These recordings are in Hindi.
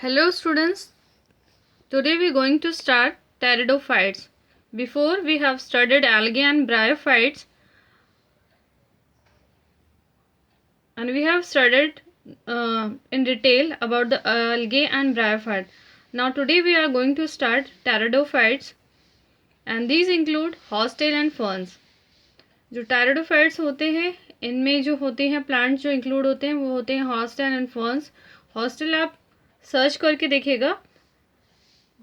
Hello students, today we are going to start pteridophytes. Before we have studied algae and bryophytes and we have studied in detail about the algae and bryophyte. Now today we are going to start pteridophytes and these include hostile and ferns. जो pteridophytes होते हैं इनमें जो होते हैं प्लांट्स जो इंक्लूड होते हैं वो होते हैं हॉस्टाइल एंड फर्न्स. हॉस्टाइल आप सर्च करके देखिएगा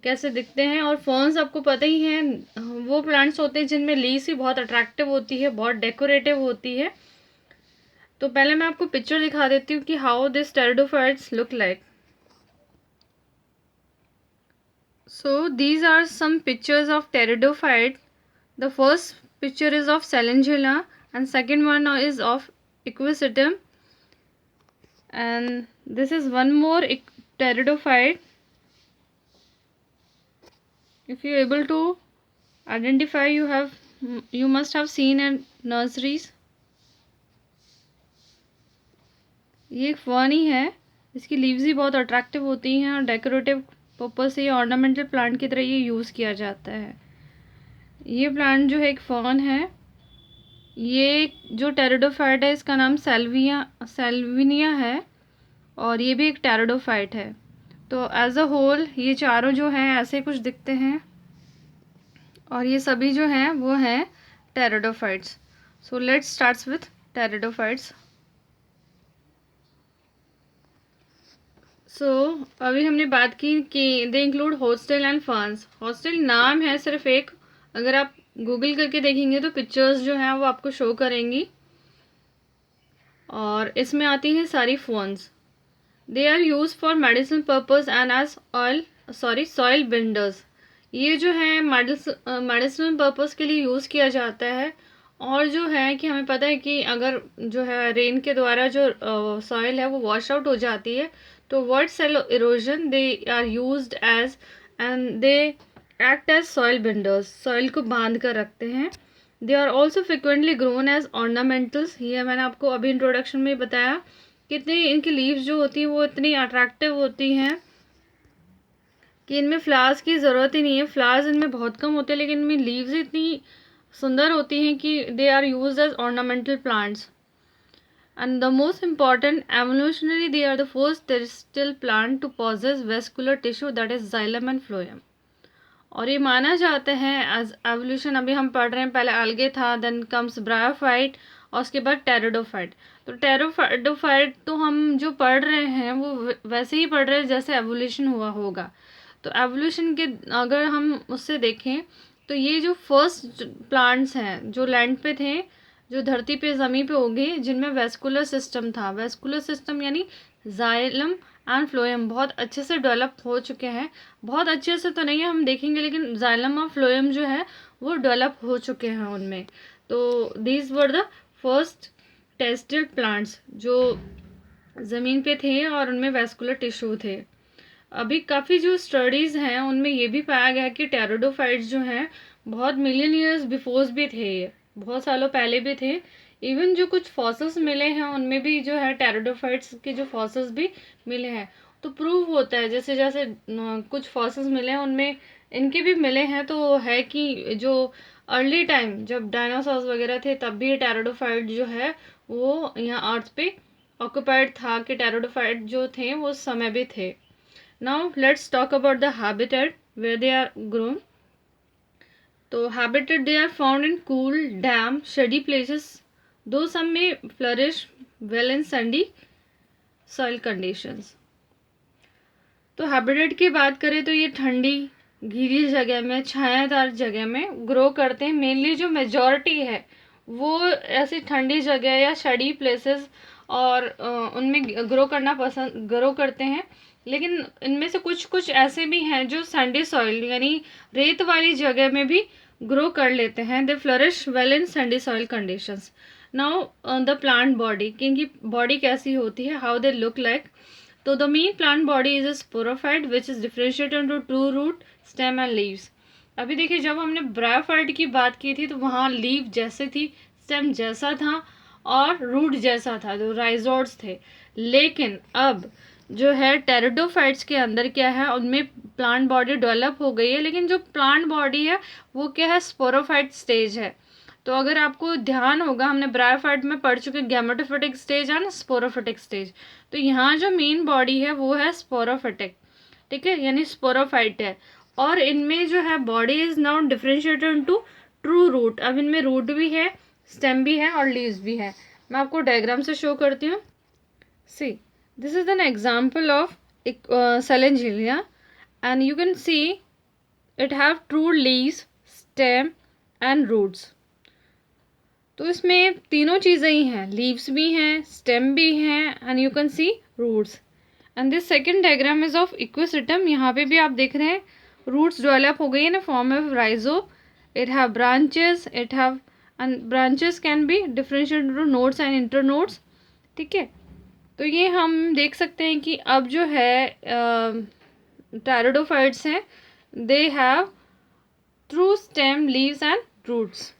कैसे दिखते हैं और फर्न्स आपको पता ही है वो प्लांट्स होते हैं जिनमें लीव्स ही बहुत अट्रैक्टिव होती है, बहुत डेकोरेटिव होती है. तो पहले मैं आपको पिक्चर दिखा देती हूँ कि how this pteridophytes look like. So these are some pictures of pteridophyte. The first picture is of Salmonella and second one is of Equisetum, and this is one more pteridophyte. If you are able to identify, you must have seen in nurseries. ये एक फर्न ही है, इसकी लीव्स ही बहुत अट्रैक्टिव होती हैं और डेकोरेटिव पर्पस से ऑर्नामेंटल प्लांट की तरह ये यूज़ किया जाता है. ये प्लांट जो है एक फर्न है. ये जो टेरिडोफाइट है इसका नाम सैल्विनिया है और ये भी एक टेरिडोफाइट है. तो एज अ होल ये चारों जो हैं ऐसे कुछ दिखते हैं और ये सभी जो हैं वो हैं pteridophytes. So let's starts with pteridophytes. So अभी हमने बात की कि they include horsetail and ferns. Horsetail नाम है सिर्फ एक, अगर आप गूगल करके देखेंगे तो पिक्चर्स जो हैं वो आपको शो करेंगी और इसमें आती हैं सारी ferns. They are use for medicinal purpose and as soil binders. ये जो है मेडिसिनल पर्पस के लिए यूज़ किया जाता है और जो है कि हमें पता है कि अगर जो है रेन के द्वारा जो सॉइल है वो वॉश आउट हो जाती है तो वर्ड soil erosion they are used as and they act as soil binders. Soil को बांध कर रखते हैं. They are also frequently grown as ornamentals. ये मैंने आपको अभी इंट्रोडक्शन में बताया कितनी इनकी लीव्स जो होती हैं वो इतनी अट्रैक्टिव होती हैं कि इनमें फ्लावर्स की ज़रूरत ही नहीं है. फ्लावर्स इनमें बहुत कम होते हैं लेकिन इनमें लीव्स इतनी सुंदर होती हैं कि they are used as ornamental plants. And the most important, evolutionarily they are the first terrestrial plant to possess vascular tissue, that is xylem and phloem. और ये माना जाता है एज एवोल्यूशन. अभी हम पढ़ रहे हैं, पहले algae था, देन कम्स ब्रायोफाइट और उसके बाद टेरिडोफाइट. तो टेरिडोफाइट तो हम जो पढ़ रहे हैं वो वैसे ही पढ़ रहे हैं जैसे एवोल्यूशन हुआ होगा. तो एवोल्यूशन के अगर हम उससे देखें तो ये जो फर्स्ट प्लांट्स हैं जो लैंड पे थे, जो धरती पे ज़मीन पे उगे, जिनमें वेस्कुलर सिस्टम था. वेस्कुलर सिस्टम यानी जाइलम एंड फ्लोएम बहुत अच्छे से डेवलप हो चुके हैं. बहुत अच्छे से तो नहीं है, हम देखेंगे, लेकिन जाइलम और फ्लोएम जो है वो डेवलप हो चुके हैं उनमें. तो these were the first terrestrial plants जो ज़मीन पे थे और उनमें वेस्कुलर टिश्यू थे. अभी काफ़ी जो स्टडीज़ हैं उनमें ये भी पाया गया कि टेरिडोफाइट्स जो हैं बहुत मिलियन ईयर्स बिफोर भी थे, ये बहुत सालों पहले भी थे. इवन जो कुछ फॉसिल्स मिले हैं उनमें भी जो है टेरिडोफाइट्स के जो फॉसिल्स भी मिले हैं. तो प्रूव होता है जैसे जैसे कुछ फॉसिल्स मिले हैं उनमें इनके भी मिले हैं तो है कि जो अर्ली टाइम जब डायनासोर्स वगैरह थे तब भी टेरिडोफाइट जो है वो यहाँ अर्थ पे ऑक्यूपाइड था, कि टेरिडोफाइट जो थे वो उस समय भी थे. Now let's talk about the habitat where they are grown. तो habitat they are found in cool, damp, shady places, though some may flourish well in sandy soil conditions. तो habitat की बात करें तो ये ठंडी गीली जगह में, छायादार जगह में ग्रो करते हैं. मेनली जो मेजॉरिटी है वो ऐसी ठंडी जगह या शडी प्लेसेस और उनमें ग्रो करते हैं. लेकिन इनमें से कुछ ऐसे भी हैं जो सैंडी सॉइल यानी रेत वाली जगह में भी ग्रो कर लेते हैं. They flourish well in sandy soil conditions. Now the plant body, कि इनकी बॉडी कैसी होती है, हाउ दे लुक लाइक. तो the main plant body is a sporophyte which is differentiated into true root, stem and leaves. अभी देखिए जब हमने ब्रायोफाइट की बात की थी तो वहाँ लीव जैसे थी, स्टेम जैसा था और रूट जैसा था, जो राइजोड्स थे. लेकिन अब जो है टेरिडोफाइट्स के अंदर क्या है, उनमें प्लांट बॉडी डेवलप हो गई है, लेकिन जो प्लांट बॉडी है वो क्या है, स्पोरोफाइट स्टेज है। तो अगर आपको ध्यान होगा, हमने ब्रायोफाइट में पढ़ चुके gametophytic stage and sporophytic stage. तो यहाँ जो मेन बॉडी है वो है स्पोरोफिटिक, ठीक है, यानी स्पोरोफाइट है। और इनमें जो है body is now differentiated into true root. अब इनमें रूट भी है, स्टेम भी है और लीव्स भी है। मैं आपको डायग्राम से शो करती हूँ। See, this is an example of Selaginella and you can see it have true leaves, stem and roots. तो इसमें तीनों चीज़ें ही हैं, लीव्स भी हैं, स्टेम भी हैं and you can sea routes. And this second diagram is of equisetum. यहाँ पे भी आप देख रहे हैं रूट्स डेवलप हो गई है ना फॉर्म ऑफ राइजो। It have branches, it have and branches can be differentiated into nodes and internodes, ठीक है। तो ये हम देख सकते हैं कि अब जो है टेरिडोफाइट्स हैं, they have true stem, leaves and roots.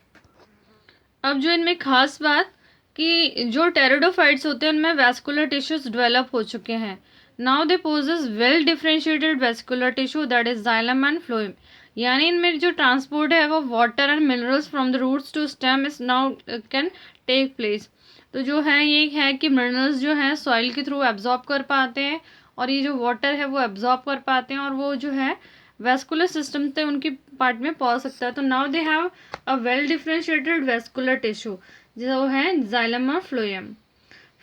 अब जो इनमें खास बात कि जो टेरिडोफाइट्स होते हैं उनमें वैस्कुलर टिश्यूज डेवलप हो चुके हैं। Now they possess well differentiated vascular tissue that is xylem and phloem. यानी इनमें जो ट्रांसपोर्ट है वो water and minerals from the roots to stem is now can take place. तो जो है ये है कि मिनरल्स जो हैं सॉइल के थ्रू एब्जॉर्ब कर पाते हैं और ये जो वाटर है वो एब्जॉर्ब कर पाते हैं और वो जो है वैस्कुलर सिस्टम से उनकी पार्ट में पहुंच सकता है। तो now they have a well differentiated vascular tissue जो है जाइलम और फ्लोएम।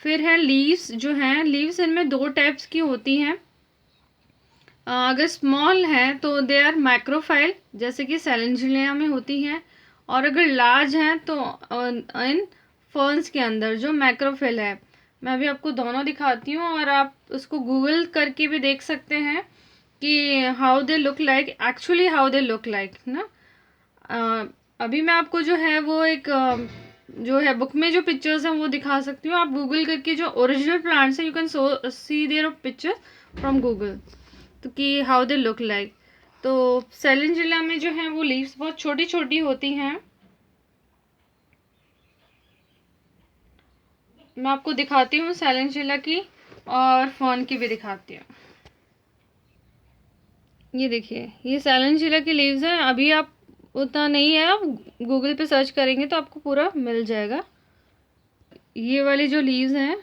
फिर है लीव्स। जो हैं लीव्स इनमें दो टाइप्स की होती हैं। अगर स्मॉल है तो दे आर माइक्रोफाइल, जैसे कि सेलेंजिलिया में होती हैं, और अगर लार्ज हैं तो इन फर्न्स के अंदर जो मैक्रोफिल है। मैं अभी आपको दोनों दिखाती हूँ और आप उसको गूगल करके भी देख सकते हैं कि how they look like, actually how they look like ना। अभी मैं आपको जो है वो एक जो है बुक में जो पिक्चर्स हैं वो दिखा सकती हूँ। आप गूगल करके जो ओरिजिनल प्लांट्स हैं you can see their picture from Google, तो कि हाउ दे लुक लाइक। तो सेलेंजिला में जो है वो लीव्स बहुत छोटी छोटी होती हैं। मैं आपको दिखाती हूँ सेलेंजिला की और फर्न की भी दिखाती हूँ। ये देखिए, ये सेलेंजिला की लीव्स हैं। अभी आप उतना नहीं है, आप गूगल पे सर्च करेंगे तो आपको पूरा मिल जाएगा। ये वाली जो लीव्स हैं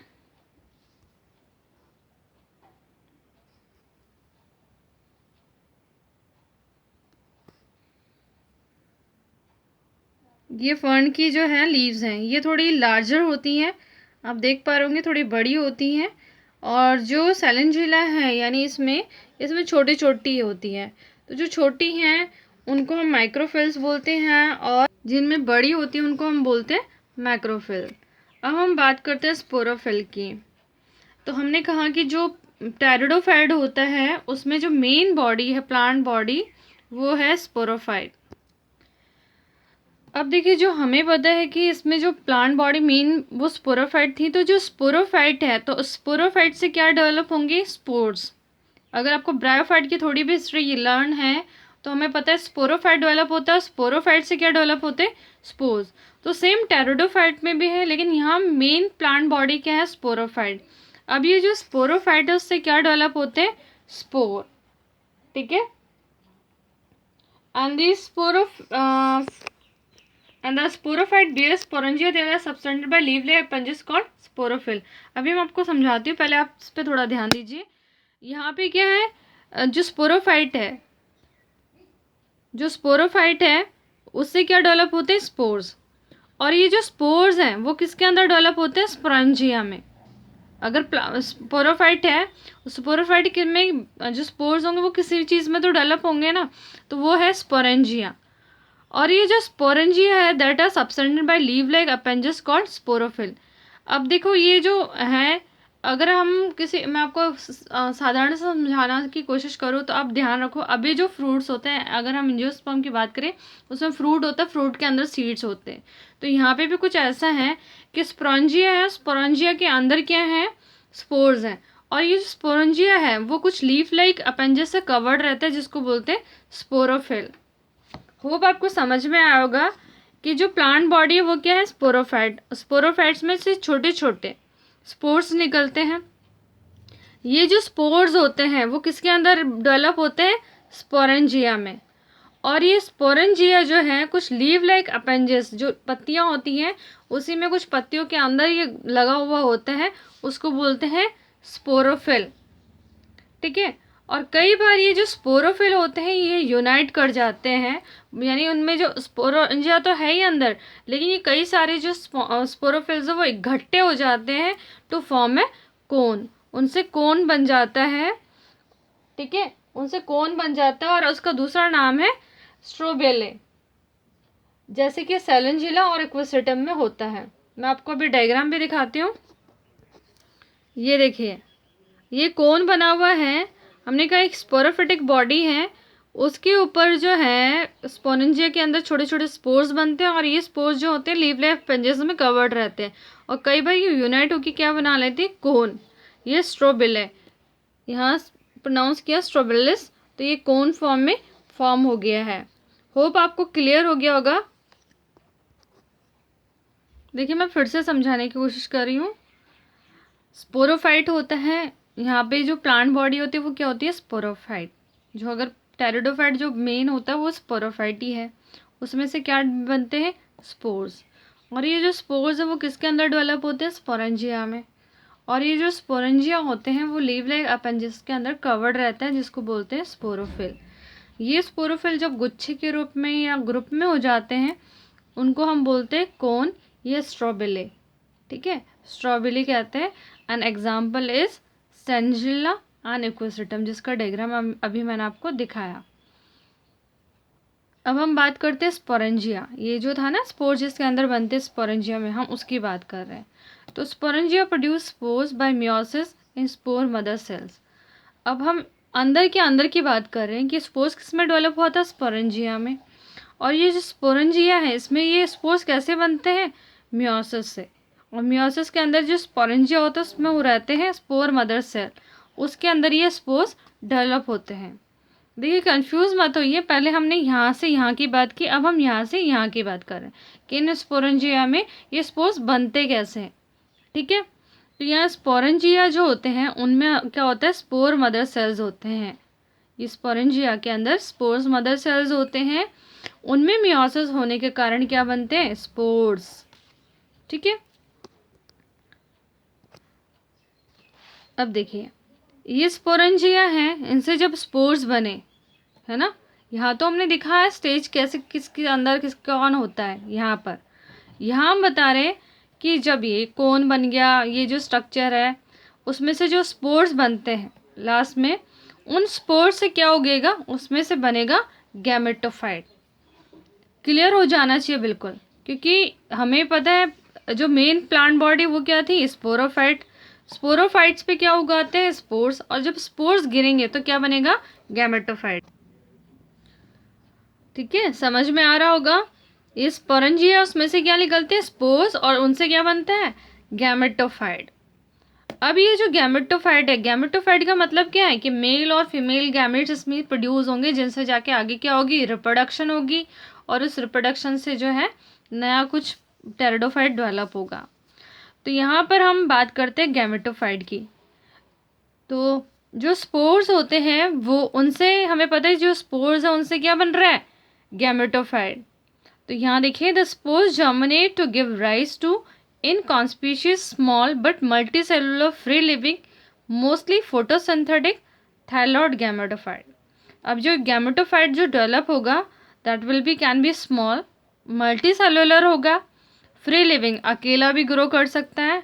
ये फर्न की जो है लीव्स हैं, ये थोड़ी लार्जर होती हैं, आप देख पा रहे होंगे, थोड़ी बड़ी होती हैं। और जो सेलेंजिला है यानी इसमें इसमें छोटी छोटी होती है। तो जो छोटी हैं उनको हम माइक्रोफिल्स बोलते हैं और जिनमें बड़ी होती हैं उनको हम बोलते हैं मैक्रोफिल। अब हम बात करते हैं स्पोरोफिल की। तो हमने कहा कि जो टेरिडोफाइट होता है उसमें जो मेन बॉडी है, प्लांट बॉडी, वो है स्पोरोफाइट। अब देखिए, जो हमें पता है कि इसमें जो प्लांट बॉडी मेन वो स्पोरोफाइट थी, तो जो स्पोरोफाइट है तो स्पोरोफाइट से क्या डेवलप होंगे, स्पोर्स। अगर आपको ब्रायोफाइट की थोड़ी भी हिस्ट्री लर्न है तो हमें पता है स्पोरोफाइट डेवलप होता है, स्पोरोफाइट से क्या डेवलप होते हैं, स्पोर्स। तो सेम टेरिडोफाइट में भी है, लेकिन यहाँ मेन प्लांट बॉडी क्या है, स्पोरोफाइट। अब ये जो स्पोरोफाइट है उससे क्या डेवलप होते हैं, स्पोर, ठीक है। And this and the sporophyte bears sporangia they are subtended by leaf-like appendages called sporophyll। अभी मैं आपको समझाती हूँ, पहले आप इस पर थोड़ा ध्यान दीजिए। यहाँ पे क्या है, जो स्पोरोफाइट है, जो स्पोरोफाइट है उससे क्या डेवलप होते हैं, स्पोर्स। और ये जो स्पोर्स हैं वो किसके अंदर डेवलप होते हैं, स्पोरेंजिया में। अगर स्पोरोफाइट है, स्पोरोफाइट में जो स्पोर्स होंगे वो किसी भी चीज़ में तो डेवलप होंगे ना, तो वो है स्पोरेंजिया। और ये जो स्पोरेंजिया है that are subtended by leaf like appendages called sporophyll. अब देखो ये जो है, अगर हम किसी, मैं आपको साधारण से समझाना की कोशिश करूँ तो आप ध्यान रखो, अभी जो फ्रूट्स होते हैं, अगर हम एंजियोस्पर्म की बात करें उसमें फ्रूट होता है, फ्रूट के अंदर सीड्स होते हैं। तो यहाँ पे भी कुछ ऐसा है कि स्पोरेंजिया है, स्पोरेंजिया के अंदर क्या है, स्पोर्स हैं। और ये जो स्पोरेंजिया है वो कुछ लीफ लाइक अपेंजेस से कवर्ड रहता है जिसको बोलते हैं स्पोरोफिल। होप आपको समझ में आया होगा कि जो प्लांट बॉडी है वो क्या है, स्पोरोफाइट। स्पोरोफाइट्स में से छोटे छोटे स्पोर्स निकलते हैं, ये जो स्पोर्स होते हैं वो किसके अंदर डेवलप होते हैं? स्पोरेंजिया में। और ये स्पोरेंजिया जो है कुछ लीव लाइक अपेंजेस, जो पत्तियां होती हैं उसी में कुछ पत्तियों के अंदर ये लगा हुआ होता है, उसको बोलते हैं स्पोरोफिल। ठीक है। और कई बार ये जो स्पोरोफिल होते हैं ये यूनाइट कर जाते हैं, यानी उनमें जो स्पोरेंजिया तो है ही अंदर, लेकिन ये कई सारे जो स्पोरोफिल्स है वो इकट्ठे हो जाते हैं टू फॉर्म ए कोन। उनसे कोन बन जाता है। ठीक है, उनसे कोन बन जाता है और उसका दूसरा नाम है स्ट्रोबेले, जैसे कि सेलेंजिला और इक्विसेटम में होता है। मैं आपको अभी डायग्राम भी दिखाती हूँ। ये देखिए, ये कोन बना हुआ है। हमने कहा एक स्पोरोफिटिक बॉडी है, उसके ऊपर जो है स्पोरेंजिया के अंदर छोटे छोटे स्पोर्स बनते हैं और ये स्पोर्स जो होते हैं लीव लाइक पेंजेस में कवर्ड रहते हैं और कई बार ये यूनाइट होकर क्या बना लेते हैं? कोन। ये स्ट्रोबिले, यहाँ प्रोनाउंस किया स्ट्रोबिलिस, तो ये कोन फॉर्म में फॉर्म हो गया है। होप आपको क्लियर हो गया होगा। देखिए मैं फिर से समझाने की कोशिश कर रही हूँ। स्पोरोफाइट होता है, यहाँ पे जो प्लांट बॉडी होती है वो क्या होती है? स्पोरोफाइट। जो अगर टेरिडोफाइट जो मेन होता है वो स्पोरोफाइट ही है। उसमें से क्या बनते हैं? स्पोर्स। और ये जो स्पोर्स है वो किसके अंदर डेवलप होते हैं? स्पोरेंजिया में। और ये जो स्पोरेंजिया होते हैं वो लीव लाइक अपेंजेस के अंदर कवर्ड रहता है, जिसको बोलते हैं स्पोरोफिल। ये स्पोरोफिल जब गुच्छे के रूप में या ग्रुप में हो जाते हैं उनको हम बोलते हैं कोन या स्ट्रोबिले। ठीक है, स्ट्रॉबेरी कहते हैं। An example is Selaginella and Equisetum, जिसका डायग्राम अभी मैंने आपको दिखाया। अब हम बात करते हैं स्पोरेंजिया। ये जो था ना स्पोर जिसके अंदर बनते हैं स्पोरेंजिया में, हम उसकी बात कर रहे हैं। तो sporangia produce spores bye meiosis इन स्पोर मदर सेल्स। अब हम अंदर के अंदर की बात कर रहे हैं कि स्पोर्स किस में डेवलप हुआ था? स्पोरेंजिया में। और ये जो स्पोरेंजिया है इसमें ये स्पोर्स कैसे बनते हैं? मियोसिस से। और मियोसिस के अंदर जो स्पोरेंजिया होता है उसमें वो रहते हैं स्पोर मदर सेल, उसके अंदर ये स्पोर्स डेवलप होते हैं। देखिए कंफ्यूज मत होइए, पहले हमने यहाँ से यहाँ की बात की, अब हम यहाँ से यहाँ की बात कर रहे हैं कि इन स्पोरेंजिया में ये स्पोर्स बनते कैसे हैं। ठीक है, तो यहाँ स्पोरेंजिया जो होते हैं उनमें क्या होता है? स्पोर मदर सेल्स होते हैं। ये स्पोरेंजिया के अंदर स्पोर्स मदर सेल्स होते हैं, उनमें मियोसिस होने के कारण क्या बनते हैं? स्पोर्स। ठीक है, अब देखिए ये स्पोरेंजिया हैं, इनसे जब स्पोर्स बने, है ना, यहाँ तो हमने दिखा है स्टेज कैसे किसके अंदर किस कौन होता है। यहाँ पर यहाँ हम बता रहे हैं कि जब ये कोन बन गया, ये जो स्ट्रक्चर है उसमें से जो स्पोर्स बनते हैं लास्ट में, उन स्पोर्स से क्या उगेगा? उसमें से बनेगा गैमेटोफाइट। क्लियर हो जाना चाहिए बिल्कुल, क्योंकि हमें पता है जो मेन प्लांट बॉडी वो क्या थी? स्पोरोफाइट। स्पोरोफाइट्स पे क्या उगाते हैं? स्पोर्स। और जब स्पोर्स गिरेंगे तो क्या बनेगा? गैमेटोफाइट। ठीक है, समझ में आ रहा होगा। ये स्पोरेंजिया उसमें से क्या निकलते हैं? स्पोर्स, और उनसे क्या बनता है? गैमेटोफाइट। अब ये जो गैमेटोफाइट है, गैमेटोफाइट का मतलब क्या है? कि मेल और फीमेल गैमेट्स इसमें प्रोड्यूस होंगे, जिनसे जाके आगे क्या होगी? रिप्रोडक्शन होगी, और उस रिप्रोडक्शन से जो है नया कुछ टेरिडोफाइट डेवलप होगा। तो यहाँ पर हम बात करते हैं गैमेटोफाइट की। तो जो स्पोर्स होते हैं वो, उनसे हमें पता है जो स्पोर्स है उनसे क्या बन रहा है? गैमेटोफाइट। तो यहाँ देखिए, the spores germinate to give rise to inconspicuous small but multicellular free living mostly photosynthetic thalloid gametophyte. अब जो गैमेटोफाइट जो डेवलप होगा that will be can be small, multicellular होगा, फ्री लिविंग अकेला भी ग्रो कर सकता है,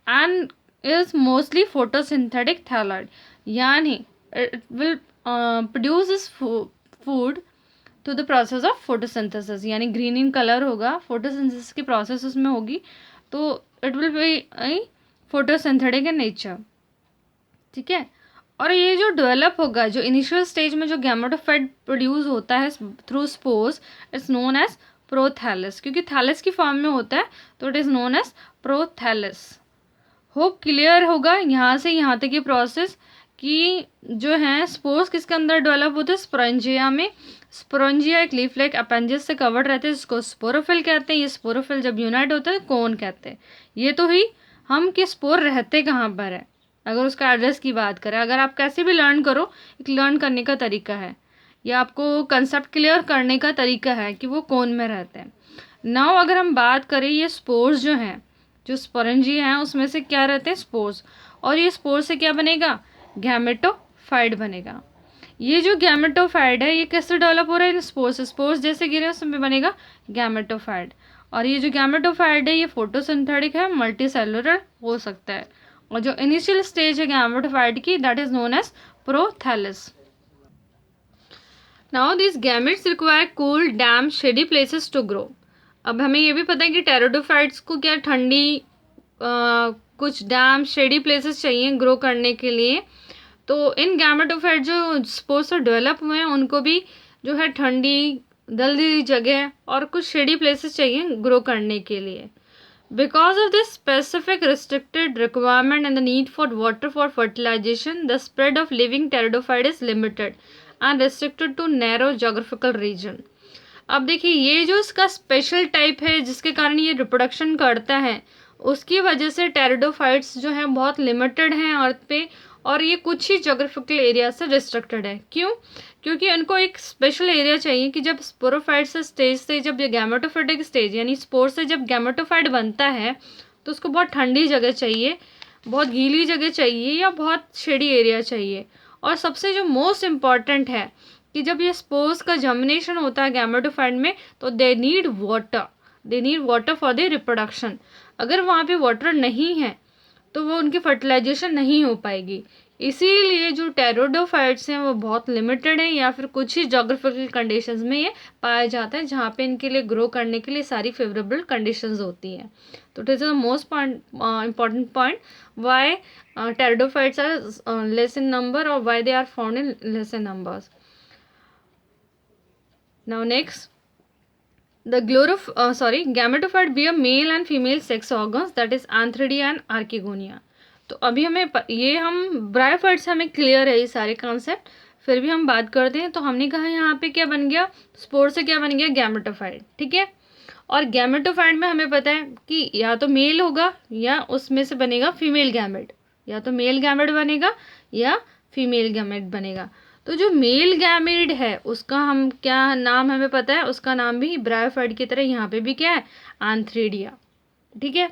and is mostly photosynthetic thalloid, यानी it will produce this food to the process of photosynthesis, यानी ग्रीन इन कलर होगा, फोटोसिंथेसिस की प्रोसेस उसमें होगी, तो it will be photosynthetic in nature. ठीक है, और ये जो डेवलप होगा, जो इनिशियल स्टेज में जो गैमेटोफाइट प्रोड्यूस होता है through spores, it's known as prothallus, क्योंकि थैलस की फॉर्म में होता है तो it is known as prothallus. Hope clear होगा यहाँ से यहाँ तक की प्रोसेस कि जो है स्पोर्स किसके अंदर डेवलप होते हैं? स्पोरेंजिया में। स्पोरेंजिया एक लीफ लाइक अपेंजेस से कवर्ड रहते हैं, जिसको स्पोरोफिल कहते हैं। ये स्पोरोफिल जब यूनाइट होता है कोन कहते हैं। ये तो ही हम कि स्पोर रहते कहाँ पर है। अगर उसका एड्रेस की बात करें, अगर आप कैसे भी लर्न करो, एक लर्न करने का तरीका है, या आपको कंसेप्ट क्लियर करने का तरीका है कि वो कोन में रहते हैं। नाउ अगर हम बात करें, ये स्पोर्स जो हैं, जो स्पोरेंजिया हैं, उसमें से क्या रहते हैं? स्पोर्स। और ये स्पोर्स से क्या बनेगा? गैमेटोफाइट बनेगा। ये जो गैमेटोफाइट है, ये कैसे डेवलप हो रहा है? इन स्पोर्स, स्पोर्स जैसे गिरे उसमें बनेगा गैमेटोफाइट। और ये जो गैमेटोफाइट है, ये फोटोसिंथेटिक है, मल्टी सेलुलर हो सकता है। और जो इनिशियल स्टेज है गैमेटोफाइट की, that is known as prothallus. Now this gametes require cool, damp, shady places to grow. अब हमें ये भी पता है कि टेरिडोफाइट्स को क्या ठंडी कुछ डैम, शेडी प्लेसेस चाहिए ग्रो करने के लिए। तो इन गैमेटोफाइट जो स्पोर्स डेवलप हुए हैं, उनको भी जो है ठंडी, दलदली जगह और कुछ शेडी प्लेसेस चाहिए ग्रो करने के लिए। Because of this specific restricted requirement and the need for water for fertilization, the spread of living pteridophyte is limited and restricted to narrow geographical region. अब देखिए, ये जो इसका स्पेशल टाइप है जिसके कारण ये रिप्रोडक्शन करता है, उसकी वजह से टेरिडोफाइट्स जो है बहुत लिमिटेड हैं अर्थ पे, और ये कुछ ही जोग्राफिकल एरिया से रिस्ट्रिक्टेड है। क्यों? क्योंकि उनको एक स्पेशल एरिया चाहिए कि जब स्पोरोफाइट से स्टेज से जब ये गैमेटोफाइटिक स्टेज यानी स्पोर से जब गैमेटोफाइट बनता है, तो उसको बहुत ठंडी जगह चाहिए, बहुत गीली जगह चाहिए, या बहुत शेडी एरिया चाहिए। और सबसे जो मोस्ट इम्पॉर्टेंट है कि जब ये स्पोर्स का जर्मिनेशन होता है गैमेटोफाइट में, तो they need water for the reproduction. अगर वहाँ पे वाटर नहीं है तो वो उनकी फर्टिलाइजेशन नहीं हो पाएगी। इसीलिए जो टेरिडोफाइट्स हैं वो बहुत लिमिटेड हैं, या फिर कुछ ही जोग्राफिकल कंडीशंस में ये पाया जाता है जहाँ पे इनके लिए ग्रो करने के लिए सारी फेवरेबल कंडीशंस होती हैं। तो this is the most important point why pteridophytes are less in number और why they are found in less in numbers. Now next, the gametophyte bear male and female sex organs, that is antheridia and archegonia. तो अभी हमें ये हम ब्रायोफाइट से हमें क्लियर है ये सारे कॉन्सेप्ट, फिर भी हम बात करते हैं। तो हमने कहा यहाँ पे क्या बन गया? स्पोर से क्या बन गया? गैमेटोफाइट, ठीक है। और गैमेटोफाइट में हमें पता है कि या तो मेल होगा या उसमें से बनेगा फीमेल गैमेट, या तो मेल गैमेट बनेगा या फीमेल गैमेट बनेगा। तो जो मेल गैमेट है उसका हम क्या नाम हमें पता है, उसका नाम भी ब्रायोफाइट की तरह यहाँ पे भी क्या है? एंथ्रीडिया, ठीक है।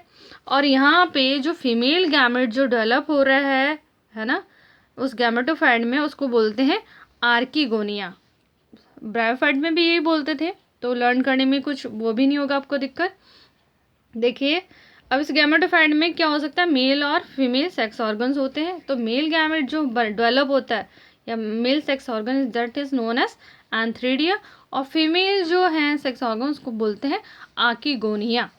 और यहाँ पे जो फीमेल गैमेट जो डेवलप हो रहा है ना, उस गैमेटोफाइट में, उसको बोलते हैं आर्कीगोनिया। ब्रायोफाइट में भी यही बोलते थे, तो लर्न करने में कुछ वो भी नहीं होगा आपको दिक्कत। देखिए, अब इस गैमेटोफाइट में क्या हो सकता है? मेल और फीमेल सेक्स ऑर्गन्स होते हैं। तो मेल गैमेट जो डेवलप होता है या male sex organ, that is known as antheridia, और फीमेल जो है सेक्स ऑर्गन उसको बोलते हैं आर्कीगोनिया,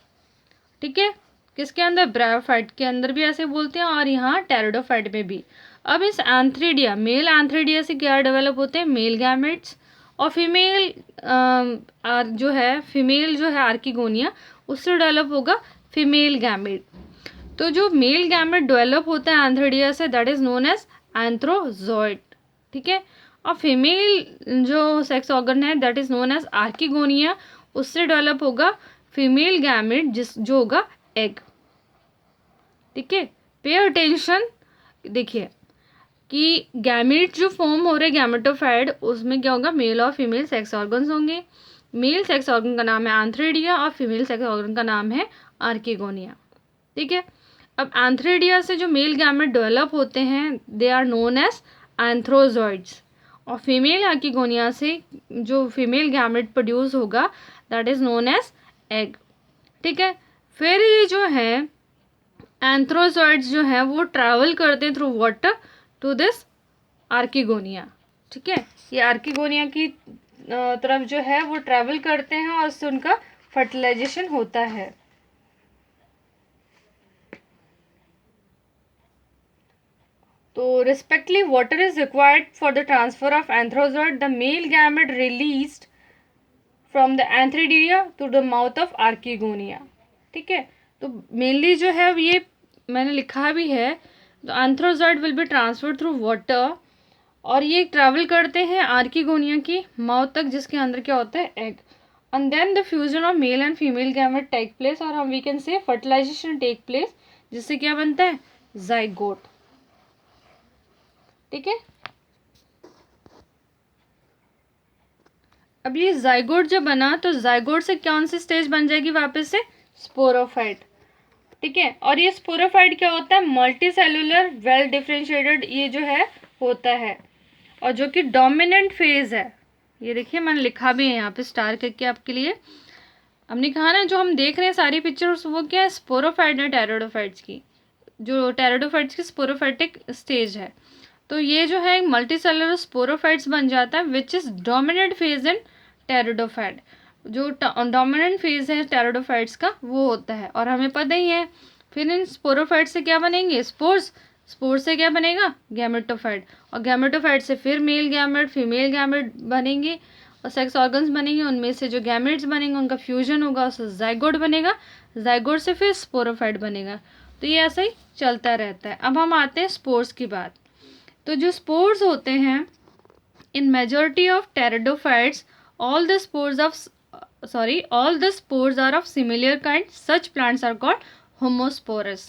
ठीक है। किसके अंदर? ब्रायोफाइट के अंदर भी ऐसे बोलते हैं, और यहाँ टेरिडोफाइट में भी। अब इस एंथ्रीडिया, मेल एंथ्रीडिया से क्या डेवलप होते हैं? मेल गैमेट्स, और फीमेल जो है आर्कीगोनिया, उससे डेवलप होगा फीमेल गैमेट। तो जो मेल गैमेट डेवलप होता है एंथ्रीडिया से, that is known as antherozoid, ठीक है। और फीमेल जो सेक्स ऑर्गन है that is known as archegonia, उससे डेवलप होगा फीमेल गैमेट जो होगा एग, ठीक है। पे अटेंशन, देखिए कि गैमेट जो फॉर्म हो रहे गैमेटोफाइट, उसमें क्या होगा? मेल और फीमेल सेक्स ऑर्गन्स होंगे। मेल सेक्स ऑर्गन का नाम है एंथ्रीडिया और फीमेल सेक्स ऑर्गन का नाम है आर्कीगोनिया, ठीक है। अब एंथ्रीडिया से जो मेल गैमेट डेवलप होते हैं they are known as antherozoids, और फीमेल आर्कीगोनिया से जो फीमेल गैमेट प्रोड्यूस होगा that is known as egg, ठीक है। फिर ये जो है एंथ्रोजॉइड्स जो है वो ट्रैवल करते हैं through water to this archegonia, ठीक है। ये आर्कीगोनिया की तरफ जो है वो ट्रैवल करते हैं और उससे उनका फर्टिलाइजेशन होता है। तो respectively water is required for the transfer of anthrozoid, the male gamete released from the antheridia to the mouth of archegonia, ठीक है। तो मेनली जो है ये मैंने लिखा भी है, तो antherozoid will be transferred through water, और ये ट्रैवल करते हैं आर्कीगोनिया की माउथ तक, जिसके अंदर क्या होता है? Egg, and then the fusion of male and female gamete take place, और हम we can say fertilization take place, जिससे क्या बनता है? जाइगोट, ठीक है। अब ये जाइगोट जब बना तो जाइगोट से कौन सी स्टेज बन जाएगी वापस से, स्पोरोफाइट। ठीक है, और ये स्पोरोफाइट क्या होता है, मल्टी सेलुलर वेल डिफरेंशिएटेड ये जो है होता है, और जो कि डोमिनेंट फेज है। ये देखिए मैंने लिखा भी है यहाँ पे स्टार करके आपके लिए। हमने कहा ना जो हम देख रहे हैं सारी पिक्चर्स वो क्या है, स्पोरोफाइट है टेरिडोफाइट्स की, जो टेरिडोफाइट्स की स्पोरोफाइटिक स्टेज है। तो ये जो है मल्टी सेलुलर स्पोरोफाइट्स बन जाता है which is dominant phase in pteridophyte. जो डोमिनेंट फेज है टेरिडोफाइट्स का वो होता है, और हमें पता ही है। फिर इन स्पोरोफाइट से क्या बनेंगे, स्पोर्स। स्पोर्स से क्या बनेगा, गैमेटोफाइट, और गैमेटोफाइट से फिर मेल गैमेट फीमेल गैमेट बनेंगे, और सेक्स ऑर्गन्स बनेंगे, उनमें से जो गैमेट्स बनेंगे उनका फ्यूजन होगा, उससे जाइगोट बनेगा, जाइगोट से फिर स्पोरोफाइट बनेगा। तो ये ऐसा ही चलता रहता है। अब हम आते हैं स्पोर्स की बात। तो जो स्पोर्स होते हैं इन majority of pteridophytes all the spores of all the spores are of similar kind, such plants are called homosporous.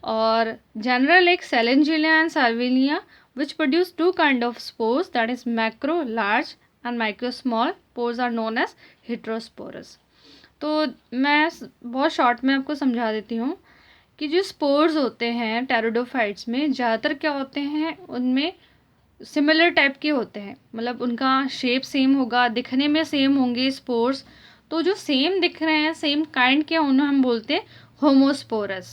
और general like Salangelia and Salvinia which produce two kind of spores, that is macro large and micro small pores are known as heterosporous. तो मैं बहुत शॉर्ट में आपको समझा देती हूँ कि जो स्पोर्स होते हैं टेरिडोफाइट्स में ज़्यादातर क्या होते हैं, उनमें सिमिलर टाइप के होते हैं, मतलब उनका शेप सेम होगा, दिखने में सेम होंगे स्पोर्स। तो जो सेम दिख रहे हैं सेम काइंड के उन्हें हम बोलते हैं होमोस्पोरस।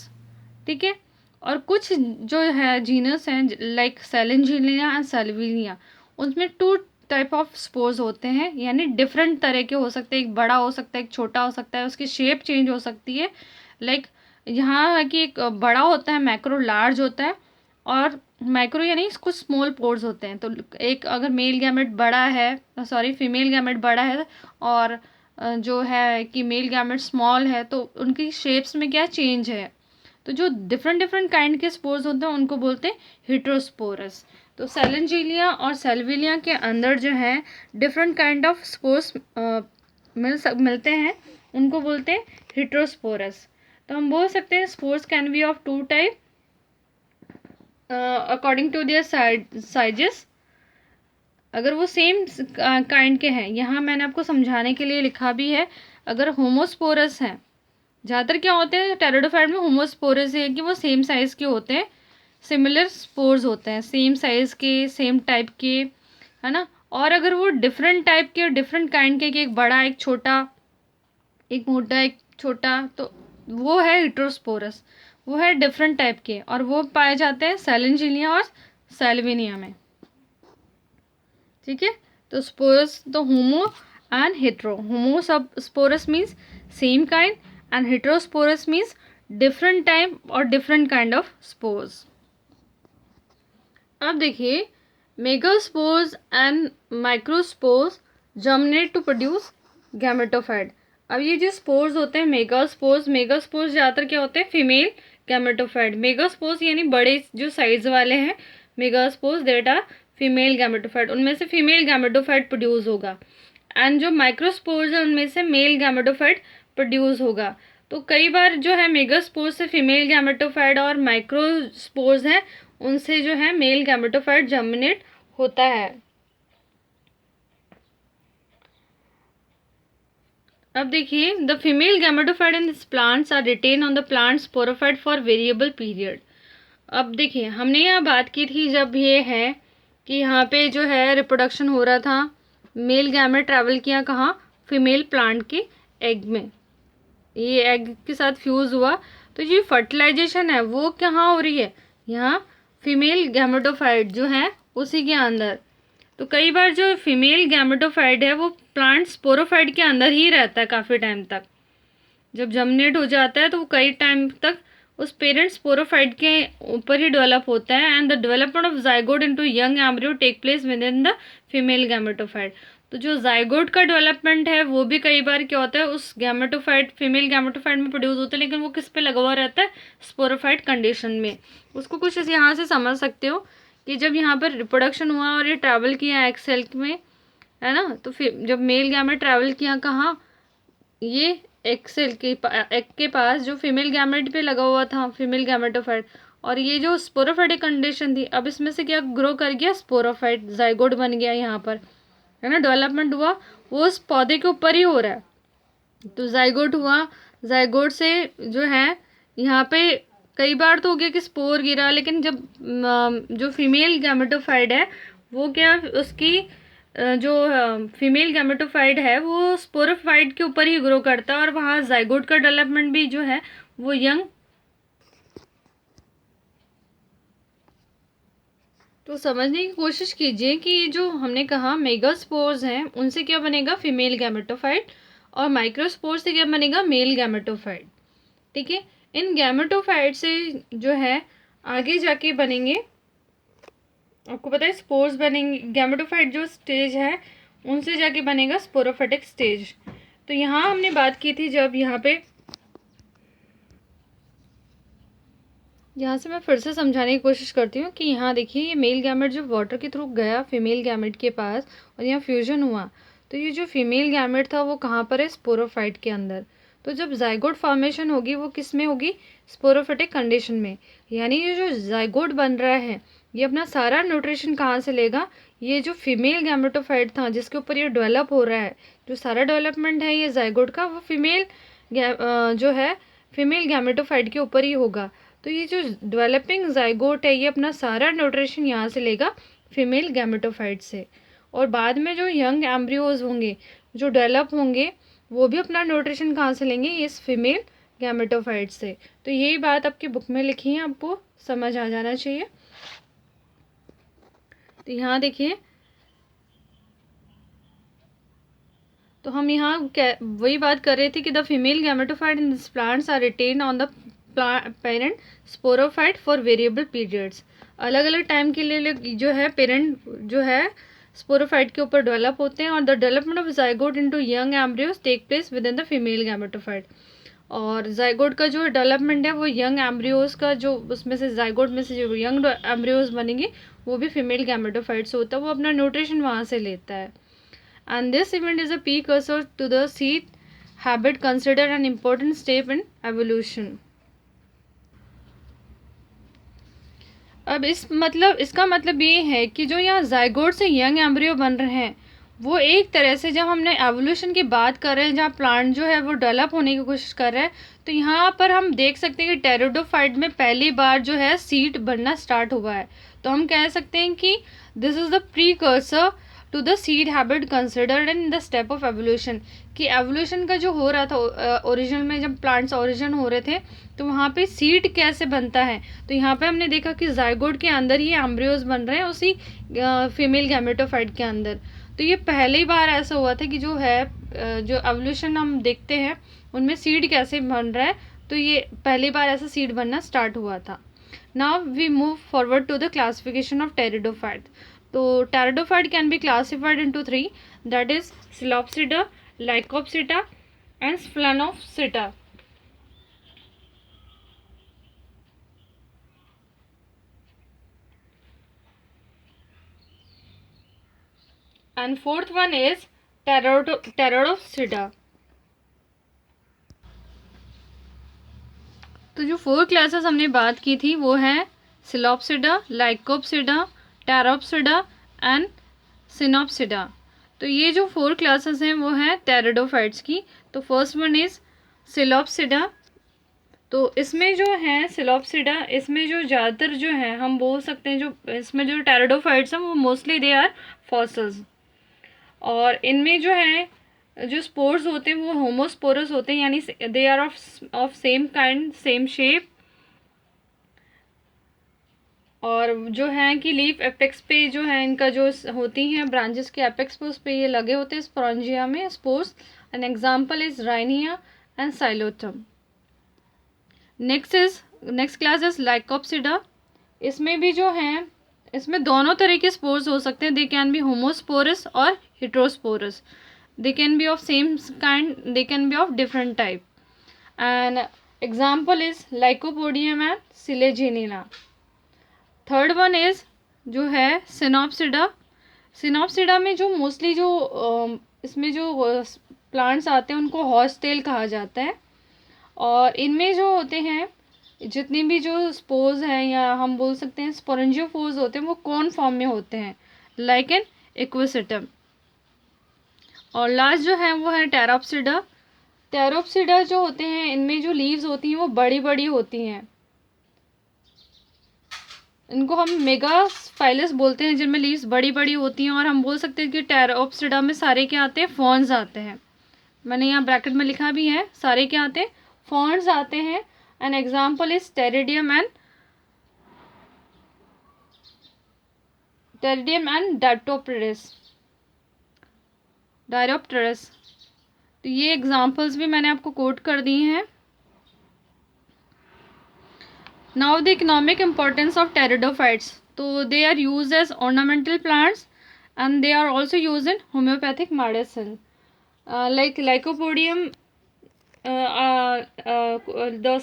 ठीक है, और कुछ जो है जीनस हैं लाइक सेलेंजिलिया एंड साल्विनिया, उनमें टू टाइप ऑफ स्पोर्स होते हैं, यानी डिफरेंट तरह के हो सकते हैं, एक बड़ा हो सकता है एक छोटा हो सकता है, उसकी शेप चेंज हो सकती है। लाइक यहाँ है कि एक बड़ा होता है मैक्रो लार्ज होता है, और माइक्रो यानी कुछ स्मॉल पोर्स होते हैं। तो एक अगर मेल गैमेट बड़ा है फीमेल गैमेट बड़ा है, और जो है कि मेल गैमेट स्मॉल है, तो उनकी शेप्स में क्या चेंज है। तो जो डिफरेंट डिफरेंट काइंड के स्पोर्स होते हैं उनको बोलते हैं हेटेरोस्पोरस। तो सेलेंजिलिया और सेल्विलिया के अंदर जो है डिफरेंट काइंड ऑफ स्पोर्स मिलते हैं, उनको बोलते हैं हेटेरोस्पोरस। तो हम बोल सकते हैं spores can be of two type according to their sizes. अगर वो सेम काइंड के हैं, यहाँ मैंने आपको समझाने के लिए लिखा भी है। अगर होमोस्पोरस हैं, ज़्यादातर क्या होते हैं टेरिडोफाइट में होमोस्पोरस है कि वो सेम साइज़ के होते हैं, सिमिलर स्पोर्स होते हैं सेम साइज़ के सेम टाइप के, है ना। और अगर वो डिफरेंट टाइप के और डिफरेंट काइंड के, एक बड़ा एक छोटा, एक मोटा एक छोटा, तो वो है हेटेरोस्पोरस, वो है डिफरेंट टाइप के, और वो पाए जाते हैं सेलेंजिलिया और सेल्विनिया में। ठीक है, तो स्पोरस तो होमो and hetero. Homosporous means same kind and heterosporous means different type और डिफरेंट काइंड ऑफ स्पोर्स। अब देखिए megaspores and microspores germinate to produce gametophyte. अब ये जो स्पोर्स होते हैं मेगास्पोर्स ज़्यादातर क्या होते हैं फीमेल गैमेटोफाइट। मेगास्पोर्स यानी बड़े जो साइज वाले हैं, megaspores that are female gametophyte, उनमें से फीमेल गैमेटोफाइट प्रोड्यूस होगा। एंड जो माइक्रोस्पोर्स है उनमें से मेल गैमेटोफाइट प्रोड्यूस होगा। तो कई बार जो है मेगास्पोर्स से फीमेल गैमेटोफाइट और माइक्रोस्पोर्स हैं उनसे जो है मेल गैमेटोफाइट जर्मिनेट होता है। अब देखिए the female gametophyte in this plants are retained on the plant sporophyte for variable period. अब देखिए हमने यहाँ बात की थी जब ये है कि यहाँ पे जो है रिप्रोडक्शन हो रहा था, मेल गैमेट ट्रैवल किया कहाँ, फीमेल प्लांट के एग में, ये एग के साथ फ्यूज़ हुआ, तो ये फर्टिलाइजेशन है वो कहाँ हो रही है, यहाँ फीमेल गैमेटोफाइट जो है उसी के अंदर। तो कई बार जो फीमेल गैमेटोफाइट है वो प्लांट स्पोरोफाइट के अंदर ही रहता है काफ़ी टाइम तक। जब जर्मिनेट हो जाता है तो वो कई टाइम तक उस पेरेंट स्पोरोफाइट के ऊपर ही डेवलप होता है, and the development of zygote into young embryo take place within the female gametophyte. तो जो जाइगोट का डेवलपमेंट है वो भी कई बार क्या होता है उस गैमेटोफाइट फीमेल गैमेटोफाइट में प्रोड्यूस होता है, लेकिन वो किस पे लगा हुआ रहता है, स्पोरोफाइट कंडीशन में। उसको कुछ यहाँ से समझ सकते हो कि जब यहाँ पर रिप्रोडक्शन हुआ और ये ट्रैवल किया एग सेल में, है ना, तो फिर जब मेल गैमेट ट्रैवल किया कहाँ, ये एग सेल के एग के पास जो फीमेल गैमेट पे लगा हुआ था फीमेल गैमेटोफाइट, और ये जो स्पोरोफाइटिक कंडीशन थी, अब इसमें से क्या ग्रो कर गया, स्पोरोफाइट, जाइगोट बन गया यहाँ पर, है ना, डेवलपमेंट हुआ, वो उस पौधे के ऊपर ही हो रहा है। तो जाइगोट हुआ, जाइगोट से जो है यहाँ पे कई बार तो हो गया कि स्पोर गिरा, लेकिन जब जो फीमेल गैमेटोफाइट है वो क्या, उसकी जो फीमेल गैमेटोफाइट है वो स्पोरोफाइट के ऊपर ही ग्रो करता है, और वहाँ जाइगोट का डेवलपमेंट भी जो है वो यंग। तो समझने की कोशिश कीजिए कि ये जो हमने कहा मेगास्पोर्स हैं, उनसे क्या बनेगा, फीमेल गैमेटोफाइट, और माइक्रोस्पोर से क्या बनेगा, मेल गैमेटोफाइट। ठीक है, इन गैमेटोफाइट से जो है आगे जाके बनेंगे, आपको पता है स्पोर्स बनेंगे, गैमेटोफाइट जो स्टेज है उनसे जाके बनेगा स्पोरोफाइटिक स्टेज। तो यहाँ हमने बात की थी, जब यहाँ से मैं फिर से समझाने की कोशिश करती हूँ कि यहाँ देखिए, ये मेल गैमेट जो वाटर के थ्रू गया फीमेल गैमेट के पास और यहाँ फ्यूजन हुआ, तो ये जो फीमेल गैमेट था वो कहाँ पर है, स्पोरोफाइट के अंदर। तो जब जाइगोट फॉर्मेशन होगी वो किस में होगी, स्पोरोफाइटिक कंडीशन में। यानी ये जो जाइगोट बन रहा है ये अपना सारा न्यूट्रिशन कहाँ से लेगा, ये जो फीमेल गैमेटोफाइट था जिसके ऊपर ये डेवलप हो रहा है, जो सारा डेवलपमेंट है ये जाइगोट का, वो फीमेल जो है फीमेल गैमेटोफाइट के ऊपर ही होगा। तो ये जो डेवलपिंग जाइगोट है ये अपना सारा न्यूट्रिशन यहाँ से लेगा फीमेल गैमेटोफाइट से, और बाद में जो यंग एम्ब्रियोज होंगे जो डेवलप होंगे वो भी अपना न्यूट्रिशन कहाँ से लेंगे, इस फीमेल गैमेटोफाइट से। तो यही बात आपकी बुक में लिखी है, आपको समझ आ जाना चाहिए। तो यहाँ देखिए, तो हम यहाँ वही बात कर रहे थे कि the female gametophyte in this plants are retained on the parent sporophyte for variable periods. अलग अलग टाइम के लिए जो है पेरेंट जो है स्पोरोफाइट के ऊपर डेवलप होते हैं, और the development of zygote into young embryos take place within the female gametophyte. और जाइगोट का जो डेवलपमेंट है वो यंग एम्ब्रियोज का, जो उसमें से जाइगोट में से जो यंग एम्ब्रियोज बनेंगे वो भी फीमेल गैमेटोफाइट से होता है, वो अपना न्यूट्रिशन वहाँ से लेता है। And this event is a precursor to the seed habit, considered an important step in evolution. अब इसका मतलब ये है कि जो यहाँ जाइगोट से यंग एम्ब्रियो बन रहे हैं वो एक तरह से, जब हमने एवोल्यूशन की बात कर रहे हैं जहाँ प्लांट जो है वो डेवलप होने की कोशिश कर रहा है, तो यहाँ पर हम देख सकते हैं कि टेरिडोफाइट में पहली बार जो है सीड बनना स्टार्ट हुआ है। तो हम कह सकते हैं कि this is the precursor to the seed habit considered in the step of evolution, कि एवोल्यूशन का जो हो रहा था ओरिजिनल में, जब प्लांट्स ओरिजिन हो रहे थे तो वहाँ पे सीड कैसे बनता है, तो यहाँ पे हमने देखा कि जाइगोट के अंदर ही एम्ब्रियोज बन रहे हैं उसी फीमेल गैमेटोफाइट के अंदर। तो ये पहली बार ऐसा हुआ था कि जो है जो एवोल्यूशन हम देखते हैं उनमें सीड कैसे बन रहा है, तो ये पहली बार ऐसा सीड बनना स्टार्ट हुआ था। Now we move forward to the classification of pteridophyte. तो pteridophyte can be classified into 3, that is Psilopsida, Lycopsida and Sphenopsida. And fourth one is Pterodopsida. तो जो 4 क्लासेस हमने बात की थी वो हैं सिलॉप्सिडा, लाइकोप्सिडा, टेरोप्सिडा एंड सिनोप्सिडा। तो ये जो 4 क्लासेस हैं वो हैं टेरिडोफाइट्स की। तो फर्स्ट वन इज सिलॉप्सिडा। तो इसमें जो है सिलॉप्सिडा, इसमें जो ज़्यादातर जो है हम बोल सकते हैं, जो इसमें जो टेरिडोफाइट्स हैं वो मोस्टली दे आर फॉसल्स, और इनमें जो है जो स्पोर्स होते हैं वो होमोस्पोरस होते हैं, यानी they are of same kind, same shape, और जो है कि लीफ एपेक्स पे जो है इनका जो होती हैं ब्रांचेस के एपेक्स पे, उस पे ये लगे होते हैं स्पोरेंजिया में spores. An example is Rhynia and Psilotum. Next class is Lycopsida. इसमें भी जो है, इसमें दोनों तरह के स्पोर्स हो सकते हैं, दे कैन बी होमोस्पोरस और heterosporous, they can be of same kind, they can be of different type, and example is lycopodium and sileginilla. Third one is जो है सिनोप्सिडा। सिनोप्सिडा में जो मोस्टली जो इसमें जो प्लांट्स आते हैं उनको हॉर्सटेल कहा जाता है, और इनमें जो होते हैं जितनी भी जो स्पोर्स हैं या हम बोल सकते हैं स्पोरेंजियोफोर्स होते हैं वो कौन फॉर्म में होते हैं, लाइक एन इक्विसिटम। और लास्ट जो है वो है टेरोप्सिडा। टेरोप्सिडा जो होते हैं इनमें जो लीव्स होती हैं वो बड़ी बड़ी होती हैं, इनको हम मेगाफाइलस बोलते हैं, जिनमें लीव्स बड़ी बड़ी होती हैं। और हम बोल सकते हैं कि टेरोप्सिडा में सारे क्या आते हैं, फॉर्न्स आते हैं। मैंने यहाँ ब्रैकेट में लिखा भी है, सारे क्या आते हैं, फॉर्न्स आते हैं। An example is Pteridium and Dryopteris. तो ये एग्जाम्पल्स भी मैंने आपको कोट कर दी हैं। Now the economic importance of pteridophytes. तो they are use as ornamental plants and they are also use in homeopathic medicine, like lycopodium.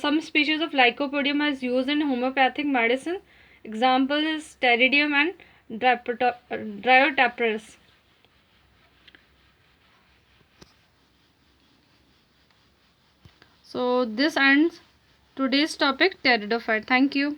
Some species of lycopodium is used in homeopathic medicine. Example is pteridium and Dryotapris. So this ends today's topic, pteridophyte. Thank you.